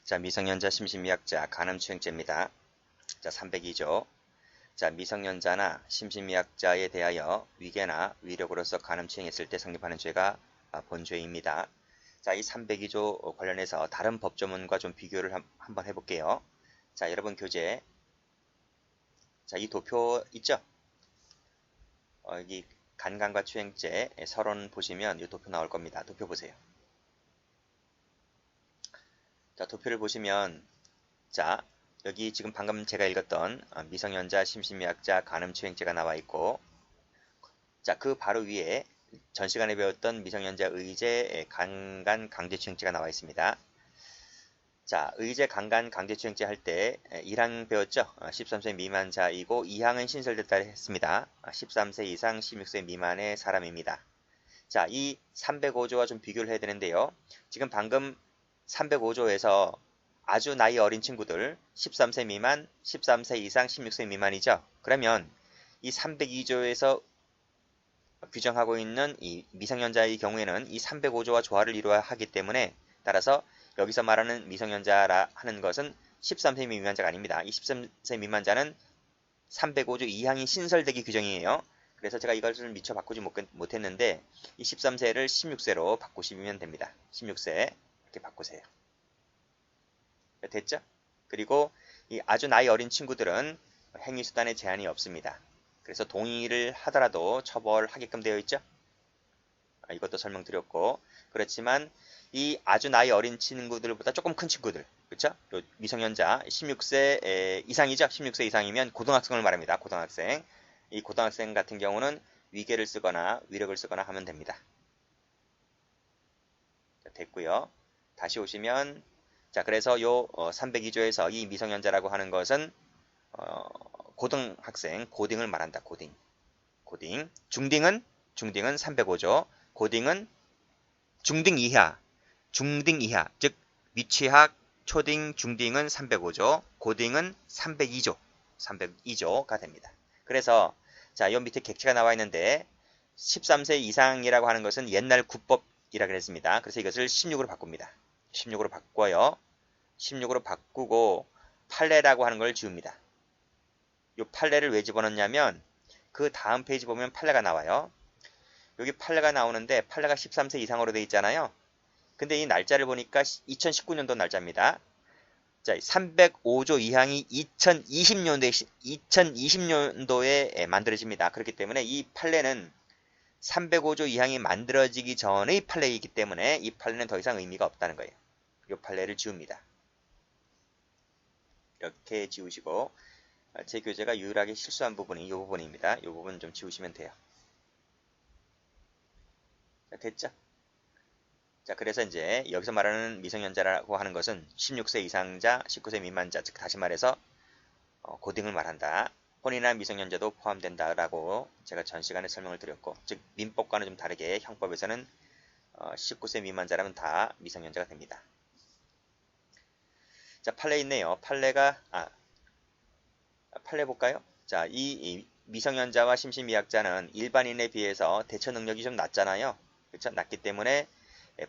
자, 미성년자 심신미약자 간음추행죄입니다. 자, 302조. 자, 미성년자나 심신미약자에 대하여 위계나 위력으로서 간음추행했을 때 성립하는 죄가 본죄입니다. 자, 이 302조 관련해서 다른 법조문과 좀 비교를 한번 해볼게요. 자, 여러분 교재. 자, 이 도표 있죠? 여기 간간과 추행죄 서론 보시면 이 도표 나올 겁니다. 도표 보세요. 자, 도표를 보시면 자, 여기 지금 방금 제가 읽었던 미성년자 심신미약자 간음추행죄가 나와 있고, 자, 그 바로 위에 전 시간에 배웠던 미성년자 의제 강간 강제추행죄가 나와 있습니다. 자, 의제 강간 강제추행죄 할 때 1항 배웠죠? 13세 미만자이고 2항은 신설됐다 했습니다. 13세 이상 16세 미만의 사람입니다. 자, 이 305조와 좀 비교를 해야 되는데요. 지금 방금 305조에서 아주 나이 어린 친구들 13세 미만, 13세 이상, 16세 미만이죠. 그러면 이 302조에서 규정하고 있는 이 미성년자의 경우에는 이 305조와 조화를 이루어야 하기 때문에, 따라서 여기서 말하는 미성년자라 하는 것은 13세 미만자가 아닙니다. 이 13세 미만자는 305조 2항이 신설되기 규정이에요. 그래서 제가 이것을 미처 바꾸지 못했는데 이 13세를 16세로 바꾸시면 됩니다. 16세 이렇게 바꾸세요. 됐죠? 그리고 이 아주 나이 어린 친구들은 행위수단에 제한이 없습니다. 그래서 동의를 하더라도 처벌하게끔 되어 있죠? 이것도 설명드렸고, 그렇지만 이 아주 나이 어린 친구들보다 조금 큰 친구들, 그렇죠? 미성년자 16세 이상이죠? 16세 이상이면 고등학생을 말합니다. 고등학생. 이 고등학생 같은 경우는 위계를 쓰거나 위력을 쓰거나 하면 됩니다. 자, 됐고요. 다시 오시면, 자, 그래서 요 302조에서 이 미성년자라고 하는 것은 고등학생, 고딩을 말한다. 고딩. 중딩은 305조. 고딩은 중딩 이하, 즉 미취학, 초딩, 중딩은 305조, 고딩은 302조가 됩니다. 그래서 자, 요 밑에 객체가 나와 있는데 13세 이상이라고 하는 것은 옛날 국법이라 그랬습니다. 그래서 이것을 16으로 바꿉니다. 16으로 바꿔요. 16으로 바꾸고 판례라고 하는 걸 지웁니다. 이 판례를 왜 집어넣냐면 그 다음 페이지 보면 판례가 나와요. 여기 판례가 나오는데 판례가 13세 이상으로 되어 있잖아요. 근데 이 날짜를 보니까 2019년도 날짜입니다. 자, 305조 2항이 2020년도에 만들어집니다. 그렇기 때문에 이 판례는 305조 2항이 만들어지기 전의 판례이기 때문에 이 판례는 더 이상 의미가 없다는 거예요. 이 판례를 지웁니다. 이렇게 지우시고, 제 교재가 유일하게 실수한 부분이 이 부분입니다. 이 부분 좀 지우시면 돼요. 자, 됐죠? 자, 그래서 이제 여기서 말하는 미성년자라고 하는 것은 16세 이상자, 19세 미만자, 즉 다시 말해서 고딩을 말한다. 혼인한 미성년자도 포함된다라고 제가 전 시간에 설명을 드렸고, 즉 민법과는 좀 다르게 형법에서는 19세 미만자라면 다 미성년자가 됩니다. 자, 판례 있네요. 판례 볼까요? 자, 이 미성년자와 심신미약자는 일반인에 비해서 대처 능력이 좀 낮잖아요. 그렇죠? 낮기 때문에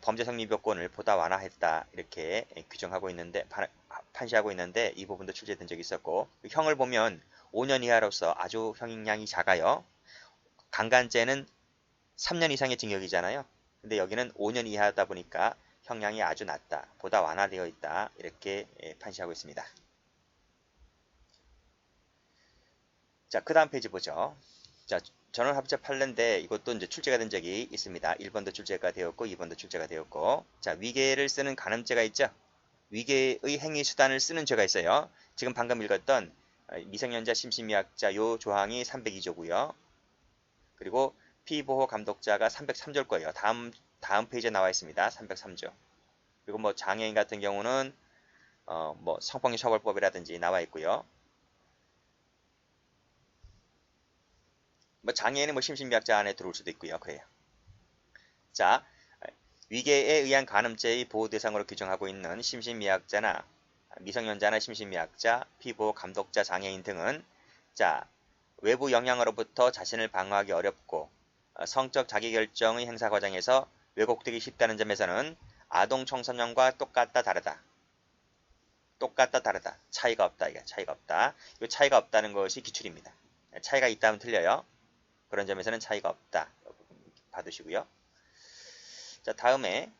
범죄 성립 요건을 보다 완화했다, 이렇게 규정하고 있는데, 판시하고 있는데, 이 부분도 출제된 적이 있었고, 형을 보면 5년 이하로서 아주 형량이 작아요. 강간죄는 3년 이상의 징역이잖아요. 근데 여기는 5년 이하다 보니까 형량이 아주 낮다, 보다 완화되어 있다, 이렇게 판시하고 있습니다. 자, 그 다음 페이지 보죠. 자, 전원합의체 판례인데 이것도 이제 출제가 된 적이 있습니다. 1번도 출제가 되었고 2번도 출제가 되었고, 자, 위계를 쓰는 간음죄가 있죠. 위계의 행위 수단을 쓰는 죄가 있어요. 지금 방금 읽었던 미성년자 심신미약자 요 조항이 302조고요. 그리고 피보호 감독자가 303조일 거예요. 다음 페이지에 나와 있습니다. 303조. 그리고 뭐 장애인 같은 경우는 뭐 성폭력 처벌법이라든지 나와 있고요. 뭐 장애인은 뭐 심신미약자 안에 들어올 수도 있고요. 그래요. 자, 위계에 의한 간음죄의 보호 대상으로 규정하고 있는 심신미약자나 미성년자나 심신미약자, 피보호 감독자, 장애인 등은, 자, 외부 영향으로부터 자신을 방어하기 어렵고 성적 자기결정의 행사 과정에서 왜곡되기 쉽다는 점에서는 아동 청소년과 똑같다 다르다. 똑같다, 다르다. 차이가 없다. 이게 차이가 없다. 이 차이가 없다는 것이 기출입니다. 차이가 있다면 틀려요. 그런 점에서는 차이가 없다. 봐두시고요. 자, 다음에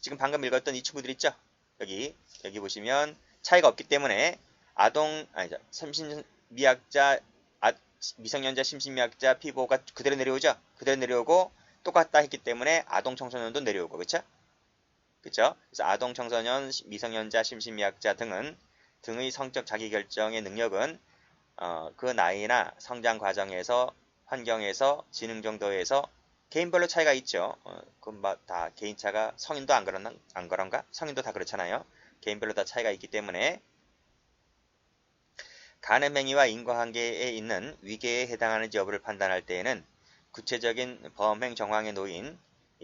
지금 방금 읽었던 이 친구들 있죠? 여기 보시면 차이가 없기 때문에 심신미약자, 미성년자, 심신미약자, 피고가 그대로 내려오죠? 그대로 내려오고 똑같다 했기 때문에 아동 청소년도 내려오고, 그쵸? 그쵸? 그래서 아동 청소년, 미성년자, 심신미약자 등의 성적 자기결정의 능력은 그 나이나 성장 과정에서, 환경에서, 지능 정도에서 개인별로 차이가 있죠. 그건 다 개인차가, 성인도 안 그런가? 성인도 다 그렇잖아요. 개인별로 다 차이가 있기 때문에 간음행위와 인과관계에 있는 위계에 해당하는지 여부를 판단할 때에는 구체적인 범행 정황에 놓인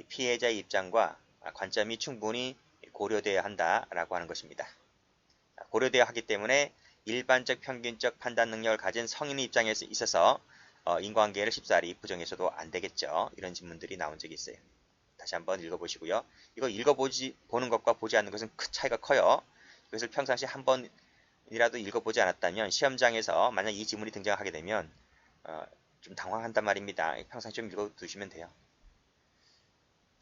피해자의 입장과 관점이 충분히 고려되어야 한다라고 하는 것입니다. 고려되어야 하기 때문에 일반적 평균적 판단 능력을 가진 성인의 입장에 있어서 인과관계를 쉽사리 부정해서도 안 되겠죠. 이런 질문들이 나온 적이 있어요. 다시 한번 읽어보시고요. 이거 보는 것과 보지 않는 것은 큰 차이가 커요. 그것을 평상시 한 번이라도 읽어보지 않았다면 시험장에서 만약 이 지문이 등장하게 되면 좀 당황한단 말입니다. 평상시 좀 읽어두시면 돼요.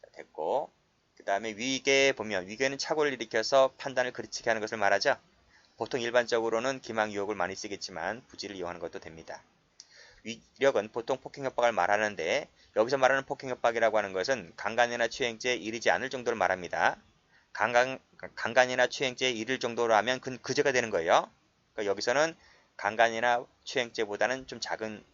자, 됐고, 그 다음에 위계 보면 위계는 착오를 일으켜서 판단을 그르치게 하는 것을 말하죠. 보통 일반적으로는 기망 유혹을 많이 쓰겠지만 부지를 이용하는 것도 됩니다. 위력은 보통 폭행협박을 말하는데 여기서 말하는 폭행협박이라고 하는 것은 강간이나 추행죄에 이르지 않을 정도를 말합니다. 강간이나 추행죄에 이를 정도로 하면 그 죄가 되는 거예요. 그러니까 여기서는 강간이나 추행죄보다는 좀 작은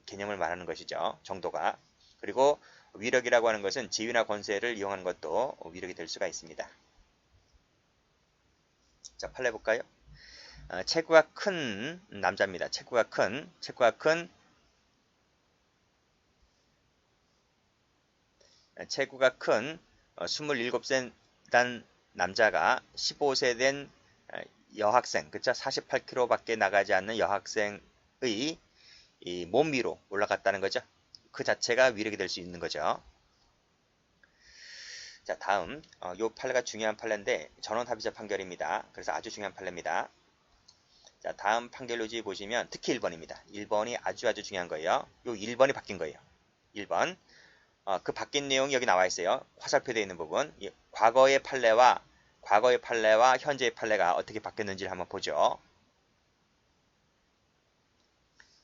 개념을 말하는 것이죠. 정도가. 그리고 위력이라고 하는 것은 지위나 권세를 이용하는 것도 위력이 될 수가 있습니다. 자, 판례 볼까요? 체구가 큰 남자입니다. 체구가 큰 27세 된 남자가 15세 된 여학생, 그쵸? 48kg 밖에 나가지 않는 여학생의 이 몸 위로 올라갔다는 거죠. 그 자체가 위력이 될 수 있는 거죠. 자, 다음 요 판례가 중요한 판례인데 전원합의자 판결입니다. 그래서 아주 중요한 판례입니다. 자, 다음 판결 요지 보시면 특히 1번입니다. 1번이 아주 중요한 거예요. 요 1번이 바뀐 거예요. 1번. 그 바뀐 내용이 여기 나와 있어요. 화살표되어 있는 부분. 과거의 판례와 현재의 판례가 어떻게 바뀌었는지를 한번 보죠.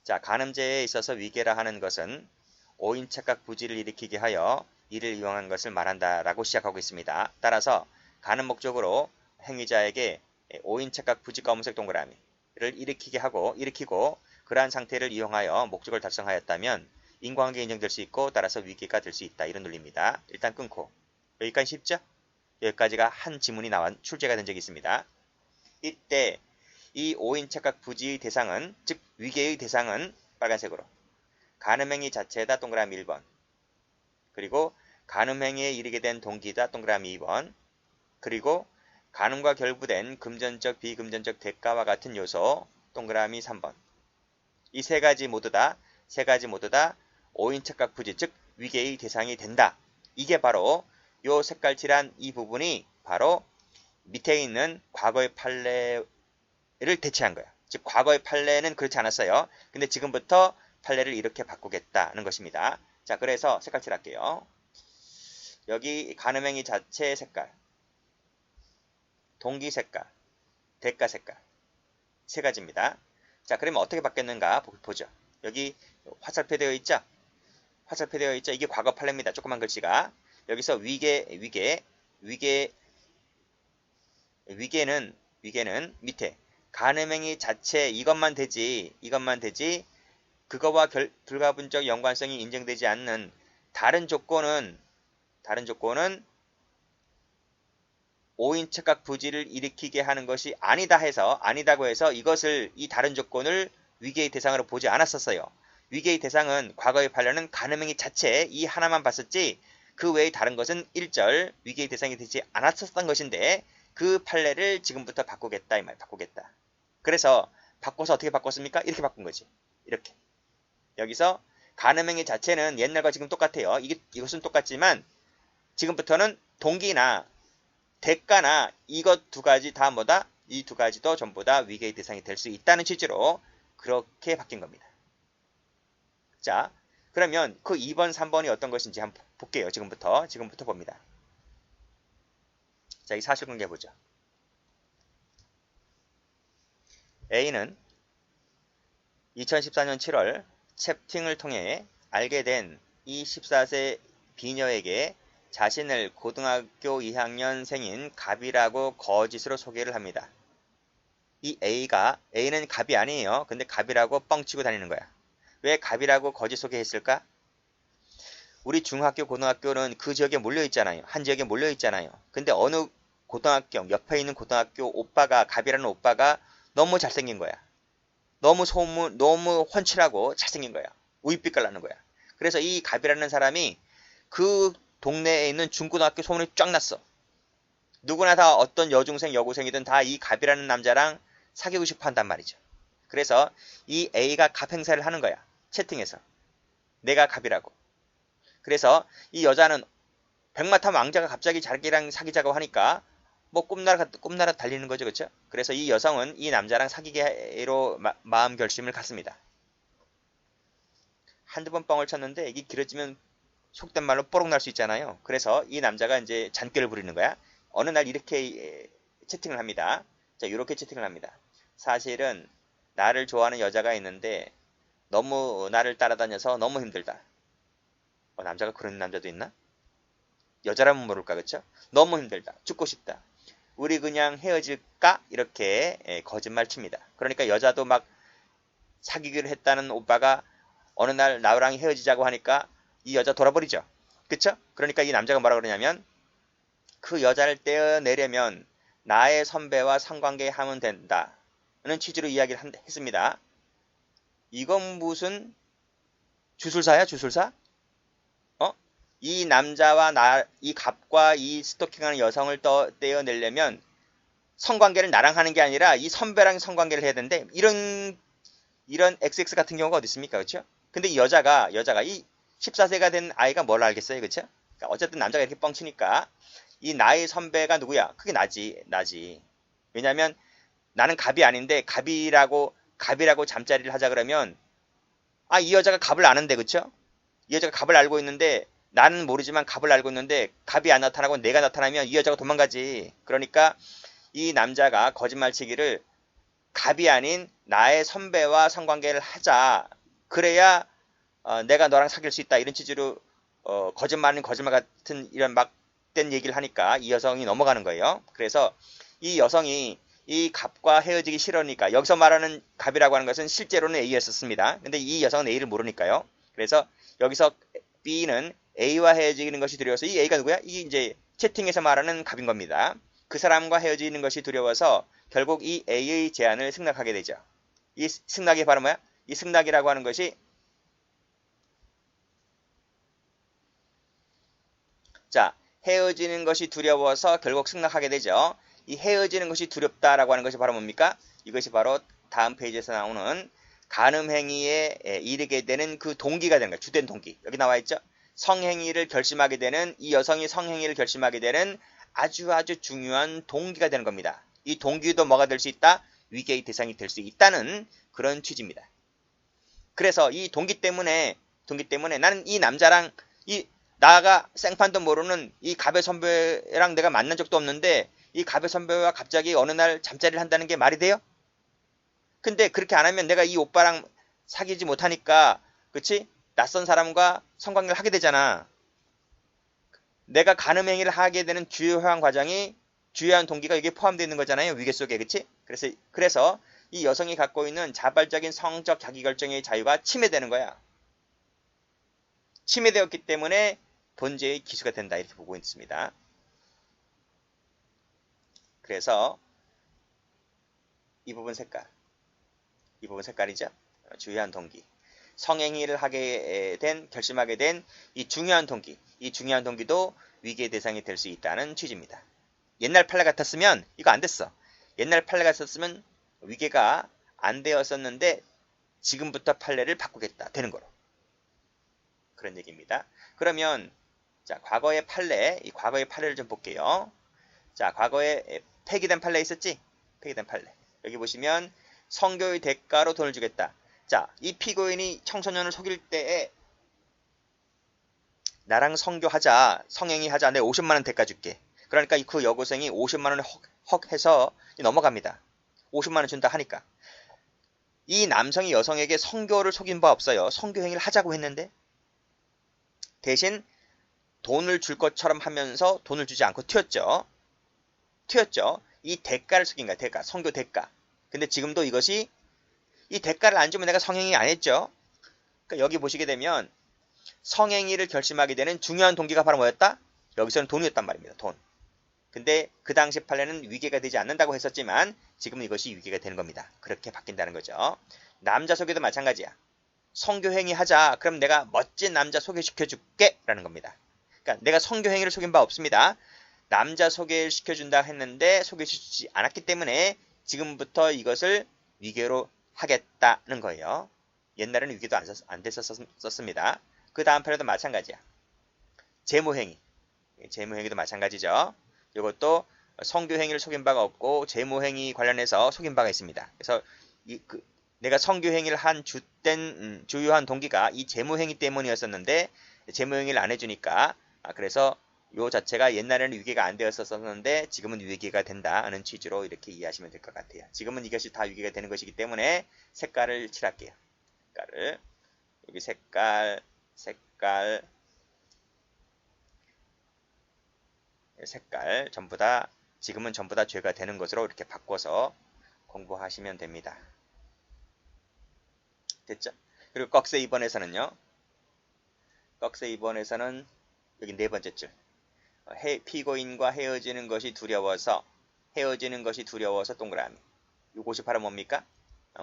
자, 간음죄에 있어서 위계라 하는 것은 오인 착각 부지를 일으키게 하여 이를 이용한 것을 말한다라고 시작하고 있습니다. 따라서 간음 목적으로 행위자에게 오인 착각 부지 검은색 동그라미를 일으키고 그러한 상태를 이용하여 목적을 달성하였다면 인과관계 인정될 수 있고 따라서 위계가 될 수 있다. 이런 논리입니다. 일단 끊고 여기까지 쉽죠? 여기까지가 한 지문이 출제가 된 적이 있습니다. 이때 이 오인 착각 부지의 대상은, 즉 위계의 대상은 빨간색으로 간음행위 자체다 동그라미 1번, 그리고 간음행위에 이르게 된 동기다 동그라미 2번, 그리고 간음과 결부된 금전적 비금전적 대가와 같은 요소 동그라미 3번. 이 세 가지 모두 다 오인 착각 부지, 즉 위계의 대상이 된다. 이게 바로 요 색깔칠한 이 부분이 바로 밑에 있는 과거의 판례를 대체한 거야. 즉 과거의 판례는 그렇지 않았어요. 근데 지금부터 판례를 이렇게 바꾸겠다는 것입니다. 자, 그래서 색깔칠 할게요. 여기 간음행위 자체 색깔, 동기 색깔, 대가 색깔 세 가지입니다. 자, 그러면 어떻게 바뀌었는가 보죠. 여기 화살표 되어 있죠? 이게 과거 판례입니다. 조그만 글씨가. 여기서 위계는 밑에 간음행위 자체 이것만 되지 그거와 불가분적 연관성이 인정되지 않는 다른 조건은 오인 착각 부지를 일으키게 하는 것이 아니다고 해서 이 다른 조건을 위계의 대상으로 보지 않았었어요. 위계의 대상은 과거의 판례는 간음행위 자체 이 하나만 봤었지 그 외의 다른 것은 일절 위계의 대상이 되지 않았었던 것인데 그 판례를 지금부터 바꾸겠다 이 말. 바꾸겠다. 그래서 바꿔서 어떻게 바꿨습니까? 이렇게 바꾼 거지. 이렇게. 여기서 간음행위 자체는 옛날과 지금 똑같아요. 이것은 똑같지만 지금부터는 동기나 대가나 이것 두 가지 다 뭐다? 이 두 가지도 전부 다 위계의 대상이 될 수 있다는 취지로 그렇게 바뀐 겁니다. 자, 그러면 그 2번, 3번이 어떤 것인지 한번 볼게요. 지금부터 봅니다. 자, 이 사실관계 보죠. A는 2014년 7월 채팅을 통해 알게 된 이 14세 B녀에게 자신을 고등학교 2학년생인 갑이라고 거짓으로 소개를 합니다. 이 A는 갑이 아니에요. 근데 갑이라고 뻥치고 다니는 거야. 왜 갑이라고 거짓 소개했을까? 우리 중학교, 고등학교는 그 지역에 몰려 있잖아요. 한 지역에 몰려 있잖아요. 근데 어느 고등학교, 옆에 있는 고등학교 오빠가, 갑이라는 오빠가 너무 잘생긴 거야. 너무 훤칠하고 잘생긴 거야. 우윳빛깔 나는 거야. 그래서 이 갑이라는 사람이 그 동네에 있는 중고등학교 소문이 쫙 났어. 누구나 다 어떤 여중생, 여고생이든 다 이 갑이라는 남자랑 사귀고 싶어 한단 말이죠. 그래서 이 A가 갑 행사를 하는 거야. 채팅에서. 내가 갑이라고. 그래서 이 여자는 백마탄 왕자가 갑자기 자기랑 사귀자고 하니까 뭐 꿈나라 달리는 거죠. 그렇죠? 그래서 이 여성은 이 남자랑 사귀기로 마음 결심을 갖습니다. 한두 번 뻥을 쳤는데 이게 길어지면 속된 말로 뽀록 날 수 있잖아요. 그래서 이 남자가 이제 잔꾀를 부리는 거야. 어느 날 이렇게 채팅을 합니다. 자, 이렇게 채팅을 합니다. 사실은 나를 좋아하는 여자가 있는데 너무 나를 따라다녀서 너무 힘들다. 남자가 그런 남자도 있나? 여자라면 모를까, 그쵸? 너무 힘들다. 죽고 싶다. 우리 그냥 헤어질까? 이렇게 거짓말 칩니다. 그러니까 여자도 막 사귀기로 했다는 오빠가 어느 날 나랑 헤어지자고 하니까 이 여자 돌아버리죠. 그쵸? 그러니까 이 남자가 뭐라 그러냐면 그 여자를 떼어내려면 나의 선배와 성관계 하면 된다. 는 취지로 이야기를 했습니다. 이건 무슨 주술사야, 주술사? 이 남자와 이 갑과 이 스토킹하는 여성을 떼어내려면 성관계를 나랑 하는 게 아니라 이 선배랑 성관계를 해야 되는데 이런 XX 같은 경우가 어디 있습니까? 그렇죠? 근데 이 여자가 이 14세가 된 아이가 뭘 알겠어요? 그렇죠? 그러니까 어쨌든 남자가 이렇게 뻥치니까 이 나의 선배가 누구야? 그게 나지. 왜냐면 나는 갑이 아닌데 갑이라고 잠자리를 하자 그러면 이 여자가 갑을 아는데 그렇죠? 이 여자가 갑을 알고 있는데 나는 모르지만 갑을 알고 있는데 갑이 안 나타나고 내가 나타나면 이 여자가 도망가지. 그러니까 이 남자가 거짓말치기를 갑이 아닌 나의 선배와 성관계를 하자. 그래야 내가 너랑 사귈 수 있다. 이런 취지로 거짓말 같은 이런 막된 얘기를 하니까 이 여성이 넘어가는 거예요. 그래서 이 여성이 이 갑과 헤어지기 싫으니까 여기서 말하는 갑이라고 하는 것은 실제로는 A였었습니다. 근데 이 여성은 A를 모르니까요. 그래서 여기서 B는 A와 헤어지는 것이 두려워서 이 A가 누구야? 이 이제 채팅에서 말하는 갑인 겁니다. 그 사람과 헤어지는 것이 두려워서 결국 이 A의 제안을 승낙하게 되죠. 이 승낙이 바로 뭐야? 이 승낙이라고 하는 것이 자, 헤어지는 것이 두려워서 결국 승낙하게 되죠. 이 헤어지는 것이 두렵다라고 하는 것이 바로 뭡니까? 이것이 바로 다음 페이지에서 나오는 간음행위에 이르게 되는 그 동기가 되는 거예요. 주된 동기. 여기 나와 있죠? 성행위를 결심하게 되는 이 여성이 성행위를 결심하게 되는 아주 중요한 동기가 되는 겁니다. 이 동기도 뭐가 될 수 있다? 위계의 대상이 될 수 있다는 그런 취지입니다. 그래서 이 동기 때문에 나는 이 남자랑 나가 생판도 모르는 이 갑의 선배랑 내가 만난 적도 없는데 이 갑의 선배와 갑자기 어느 날 잠자리를 한다는 게 말이 돼요? 근데 그렇게 안 하면 내가 이 오빠랑 사귀지 못하니까 그치? 낯선 사람과 성관계를 하게 되잖아. 내가 간음행위를 하게 되는 주요한 과정이 주요한 동기가 여기에 포함되어 있는 거잖아요. 위계 속에. 그치? 그래서 이 여성이 갖고 있는 자발적인 성적 자기결정의 자유가 침해되는 거야. 침해되었기 때문에 범죄의 기수가 된다. 이렇게 보고 있습니다. 그래서 이 부분 색깔이죠. 주요한 동기. 성행위를 결심하게 된 이 중요한 동기. 이 중요한 동기도 위계 대상이 될 수 있다는 취지입니다. 옛날 판례 같았으면 이거 안 됐어. 옛날 판례 같았으면 위계가 안 되었었는데 지금부터 판례를 바꾸겠다. 되는 거로. 그런 얘기입니다. 그러면 자, 이 과거의 판례를 좀 볼게요. 자, 과거에 폐기된 판례 있었지? 폐기된 판례. 여기 보시면 성교의 대가로 돈을 주겠다. 자, 이 피고인이 청소년을 속일 때에 나랑 성교하자, 성행위 하자, 내 50만 원 대가 줄게. 그러니까 그 여고생이 50만 원을 헉 해서 넘어갑니다. 50만 원 준다 하니까. 이 남성이 여성에게 성교를 속인 바 없어요. 성교 행위를 하자고 했는데 대신 돈을 줄 것처럼 하면서 돈을 주지 않고 튀었죠. 이 대가를 속인 거야. 대가. 성교 대가. 근데 지금도 이것이 이 대가를 안 주면 내가 성행위 안 했죠. 그러니까 여기 보시게 되면 성행위를 결심하게 되는 중요한 동기가 바로 뭐였다? 여기서는 돈이었단 말입니다. 돈. 근데 그 당시 판례는 위계가 되지 않는다고 했었지만 지금은 이것이 위계가 되는 겁니다. 그렇게 바뀐다는 거죠. 남자 소개도 마찬가지야. 성교행위 하자. 그럼 내가 멋진 남자 소개시켜줄게 라는 겁니다. 그러니까 내가 성교행위를 속인 바 없습니다. 남자 소개를 시켜준다 했는데 소개시키지 않았기 때문에 지금부터 이것을 위계로 하겠다는 거예요. 옛날에는 위계도 안 됐었습니다. 그 다음 판례도 마찬가지야. 재무행위. 재무행위도 마찬가지죠. 이것도 성교행위를 속인 바가 없고 재무행위 관련해서 속인 바가 있습니다. 그래서 내가 성교행위를 한 주요한 동기가 이 재무행위 때문이었었는데 재무행위를 안 해주니까 그래서 요 자체가 옛날에는 위계가 안 되었었는데 지금은 위계가 된다는 취지로 이렇게 이해하시면 될 것 같아요. 지금은 이것이 다 위계가 되는 것이기 때문에 색깔을 칠할게요. 색깔을 여기 색깔 전부 다 지금은 전부 다 죄가 되는 것으로 이렇게 바꿔서 공부하시면 됩니다. 됐죠? 그리고 꺽쇠 2번에서는요. 꺽쇠 2번에서는 여기 네 번째 줄. 피고인과 헤어지는 것이 두려워서 동그라미. 이것이 바로 뭡니까?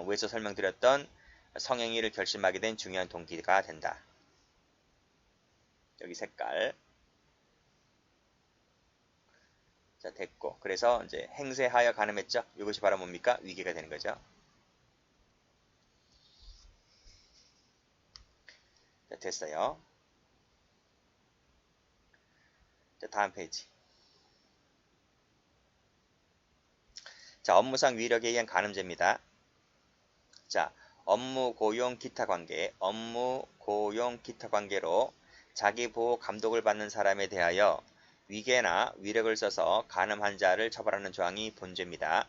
위에서 설명드렸던 성행위를 결심하게 된 중요한 동기가 된다. 여기 색깔. 자, 됐고. 그래서 이제 행세하여 간음했죠? 이것이 바로 뭡니까? 위계가 되는 거죠. 자, 됐어요. 자, 다음 페이지. 자, 업무상 위력에 의한 간음죄입니다. 자, 업무 고용 기타 관계로 자기 보호 감독을 받는 사람에 대하여 위계나 위력을 써서 간음한 자를 처벌하는 조항이 본죄입니다.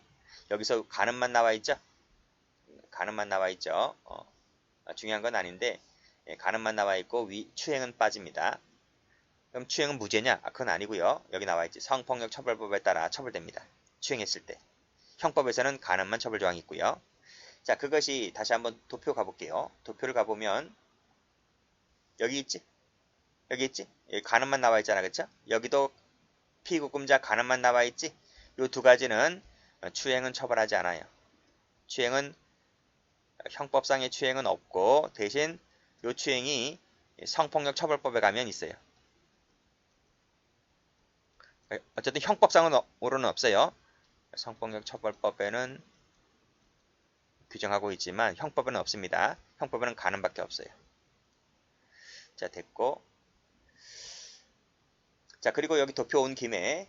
여기서 간음만 나와 있죠? 중요한 건 아닌데 간음만 나와 있고 추행은 빠집니다. 그럼 추행은 무죄냐? 그건 아니고요. 여기 나와 있지. 성폭력 처벌법에 따라 처벌됩니다. 추행했을 때. 형법에서는 간음만 처벌 조항이 있고요. 자, 그것이 다시 한번 도표 가볼게요. 도표를 가보면 여기 있지? 여기 간음만 나와 있잖아. 그쵸? 여기도 피구금자 간음만 나와 있지? 이 두 가지는 추행은 처벌하지 않아요. 형법상의 추행은 없고 대신 이 추행이 성폭력 처벌법에 가면 있어요. 어쨌든 형법상으로는 없어요. 성폭력 처벌법에는 규정하고 있지만 형법에는 없습니다. 형법에는 간음밖에 없어요. 자, 됐고. 자, 그리고 여기 도표 온 김에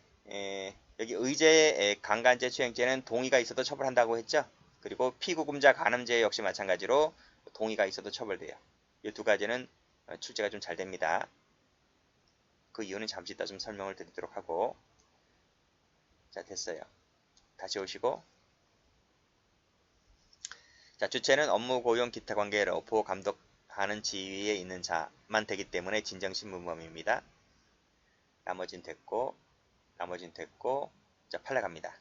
여기 의제 강간죄 추행죄는 동의가 있어도 처벌한다고 했죠. 그리고 피구금자 간음죄 역시 마찬가지로 동의가 있어도 처벌돼요. 이 두 가지는 출제가 좀 잘 됩니다. 그 이유는 잠시 이따 좀 설명을 드리도록 하고. 자, 됐어요. 다시 오시고. 자, 주체는 업무 고용 기타 관계로 보호 감독하는 지위에 있는 자만 되기 때문에 진정신문범입니다. 나머진 됐고. 자, 판례 갑니다.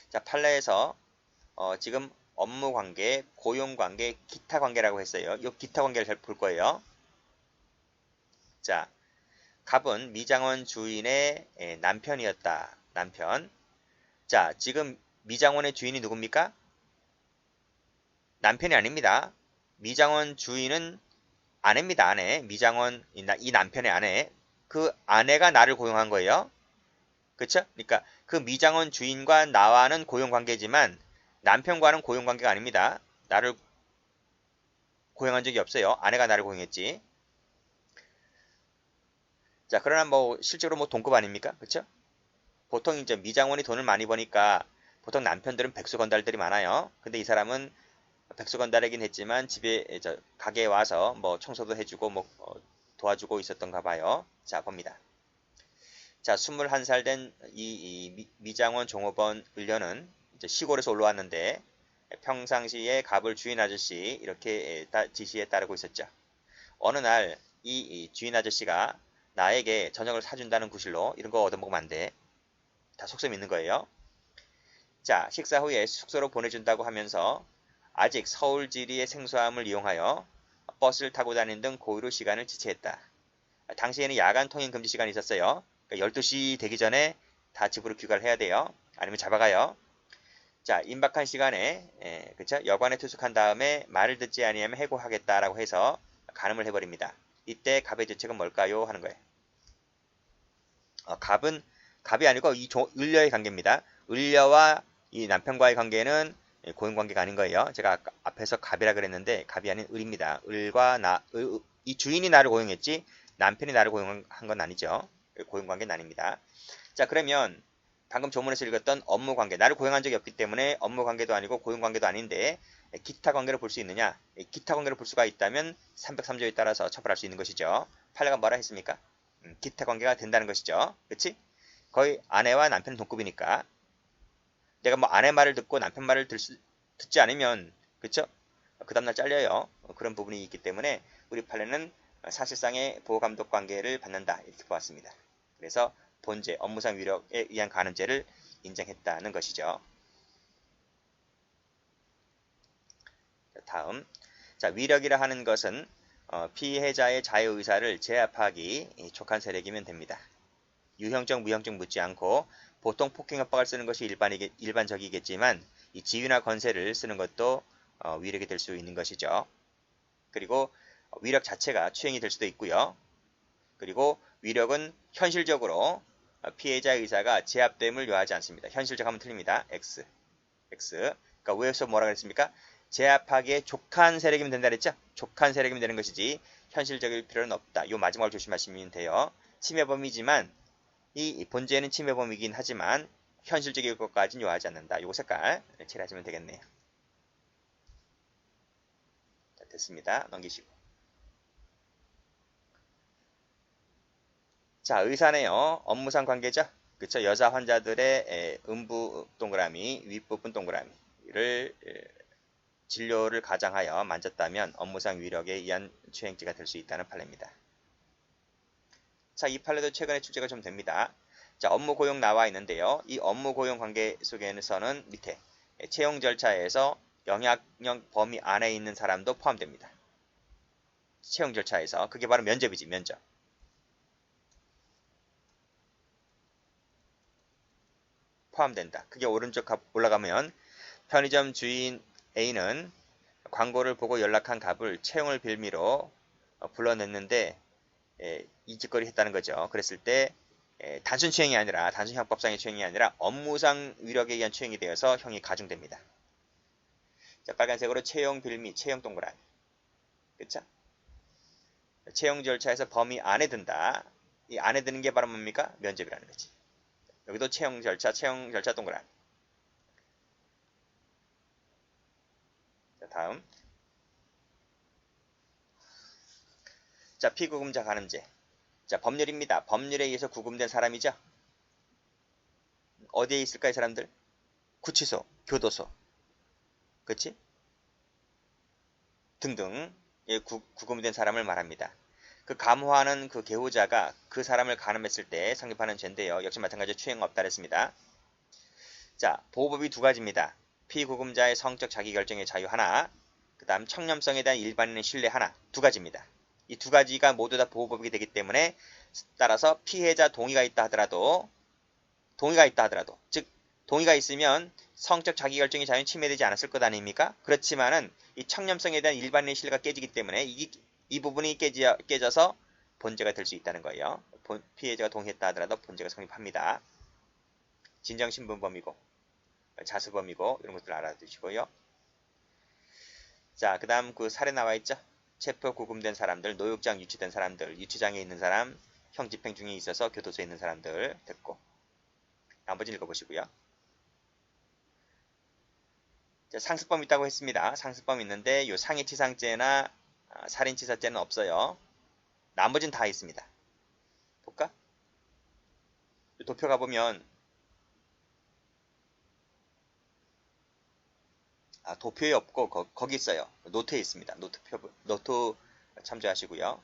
자, 판례에서 지금 업무 관계, 고용 관계, 기타 관계라고 했어요. 이 기타 관계를 잘 볼 거예요. 자, 갑은 미장원 주인의 남편이었다. 남편. 자, 지금 미장원의 주인이 누굽니까? 남편이 아닙니다. 미장원 주인은 아내입니다. 아내. 미장원, 이 남편의 아내. 그 아내가 나를 고용한 거예요. 그쵸? 그러니까 그 미장원 주인과 나와는 고용관계지만 남편과는 고용관계가 아닙니다. 나를 고용한 적이 없어요. 아내가 나를 고용했지. 자, 그러나 실제로 동급 아닙니까? 그쵸? 보통 이제 미장원이 돈을 많이 버니까 보통 남편들은 백수 건달들이 많아요. 근데 이 사람은 백수 건달이긴 했지만 집에 가게에 와서 뭐 청소도 해주고 뭐 도와주고 있었던가 봐요. 자, 봅니다. 자, 21살 된 이 미장원 종업원 을려는 이제 시골에서 올라왔는데 평상시에 갑을 주인 아저씨 이렇게 지시에 따르고 있었죠. 어느 날 이 주인 아저씨가 나에게 저녁을 사준다는 구실로 이런 거 얻어먹으면 안 돼. 다 속셈 있는 거예요. 자, 식사 후에 숙소로 보내준다고 하면서 아직 서울 지리의 생소함을 이용하여 버스를 타고 다니는 등 고의로 시간을 지체했다. 당시에는 야간 통행 금지 시간이 있었어요. 그러니까 12시 되기 전에 다 집으로 귀가를 해야 돼요. 아니면 잡아가요. 자, 임박한 시간에 그쵸? 여관에 투숙한 다음에 말을 듣지 아니하면 해고하겠다라고 해서 간음을 해버립니다. 이때 갑의 대책은 뭘까요? 하는 거예요. 갑이 아니고 이 을려의 관계입니다. 을려와 이 남편과의 관계는 고용관계가 아닌 거예요. 제가 앞에서 갑이라 그랬는데 갑이 아닌 을입니다. 이 주인이 나를 고용했지 남편이 나를 고용한 건 아니죠. 고용관계는 아닙니다. 자, 그러면 방금 조문에서 읽었던 업무관계, 나를 고용한 적이 없기 때문에 업무관계도 아니고 고용관계도 아닌데 기타 관계를 볼 수 있느냐? 기타 관계를 볼 수가 있다면 303조에 따라서 처벌할 수 있는 것이죠. 판례가 뭐라 했습니까? 기타 관계가 된다는 것이죠. 그렇지? 거의 아내와 남편은 동급이니까 내가 뭐 아내 말을 듣고 남편 말을 듣지 않으면 그쵸? 그 다음날 잘려요. 그런 부분이 있기 때문에 우리 판례는 사실상의 보호감독 관계를 받는다 이렇게 보았습니다. 그래서 본죄, 업무상 위력에 의한 간음죄를 인정했다는 것이죠. 다음, 자, 위력이라 하는 것은 피해자의 자유의사를 제압하기 촉한 세력이면 됩니다. 유형적, 무형적 묻지 않고 보통 폭행 협박을 쓰는 것이 일반적이겠지만 이 지위나 권세를 쓰는 것도 위력이 될 수 있는 것이죠. 그리고 위력 자체가 추행이 될 수도 있고요. 그리고 위력은 현실적으로 피해자 의사가 제압됨을 요하지 않습니다. 현실적 하면 틀립니다. X. 그러니까 위에서 뭐라 그랬습니까? 제압하기에 족한 세력이면 된다 그랬죠? 족한 세력이면 되는 것이지 현실적일 필요는 없다. 이 마지막을 조심하시면 돼요. 침해범이지만 이 본죄는 침해범이긴 하지만 현실적일 것까지는 요하지 않는다. 요 색깔 칠하시면 되겠네요. 자, 됐습니다. 넘기시고. 자, 의사네요. 업무상 관계죠. 그쵸? 여자 환자들의 음부 동그라미, 윗부분 동그라미를 진료를 가장하여 만졌다면 업무상 위력에 의한 추행죄가 될 수 있다는 판례입니다. 자, 이 판례도 최근에 출제가 좀 됩니다. 자, 업무 고용 나와 있는데요. 이 업무 고용 관계 속에서는 밑에 채용 절차에서 영향력 범위 안에 있는 사람도 포함됩니다. 채용 절차에서 그게 바로 면접이지, 면접. 포함된다. 그게 오른쪽 올라가면 편의점 주인 A는 광고를 보고 연락한 갑을 채용을 빌미로 불러냈는데 이 짓거리 했다는 거죠. 그랬을 때 단순 추행이 아니라 단순 형법상의 추행이 아니라 업무상 위력에 의한 추행이 되어서 형이 가중됩니다. 자, 빨간색으로 채용 빌미, 채용 동그라미. 그쵸? 채용 절차에서 범위 안에 든다. 이 안에 드는 게 바로 뭡니까? 면접이라는 거지. 여기도 채용 절차 동그라미. 자, 다음. 자, 피구금자 간음죄. 자, 법률입니다. 법률에 의해서 구금된 사람이죠. 어디에 있을까 이 사람들? 구치소, 교도소, 그치? 등등 구금된 사람을 말합니다. 그 감호하는 그 계호자가 그 사람을 간음했을 때 성립하는 죄인데요. 역시 마찬가지로 추행 없다 그랬습니다. 자, 보호법이 두 가지입니다. 피구금자의 성적 자기결정의 자유 하나, 그 다음 청렴성에 대한 일반인의 신뢰 하나, 두 가지입니다. 이 두 가지가 모두 다 보호법이 되기 때문에 따라서 피해자 동의가 있다 하더라도 즉 동의가 있으면 성적 자기결정의 자유는 침해되지 않았을 것 아닙니까? 그렇지만은 이 청렴성에 대한 일반인의 신뢰가 깨지기 때문에 이 부분이 깨져서 본죄가 될 수 있다는 거예요. 피해자가 동의했다 하더라도 본죄가 성립합니다. 진정신분범이고 자수범이고 이런 것들 알아두시고요. 자, 그 다음 그 사례 나와 있죠. 체포 구금된 사람들, 노역장 유치된 사람들, 유치장에 있는 사람, 형 집행 중에 있어서 교도소에 있는 사람들 됐고 나머지 읽어보시고요. 자, 상습범 있다고 했습니다. 상습범 있는데 요 상해치상죄나 살인치사죄는 없어요. 나머지는 다 있습니다. 볼까? 도표 가보면 도표에 없고 거기 있어요. 노트에 있습니다. 노트 참조하시고요.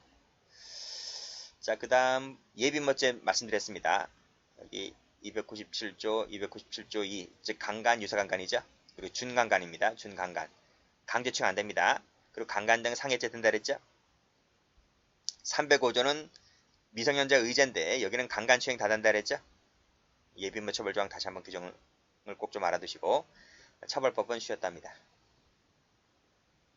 자, 그 다음 예비모죄 말씀드렸습니다. 여기 297조, 297조 2, 즉 강간, 유사강간이죠. 그리고 준강간입니다. 준강간. 강제추행 안됩니다. 그리고 강간 등 상해죄 된다 그랬죠. 305조는 미성년자 의제인데 여기는 강간추행 다 된다 그랬죠. 예비모 처벌조항 다시 한번 규정을 꼭 좀 알아두시고 처벌법은 쉬었답니다.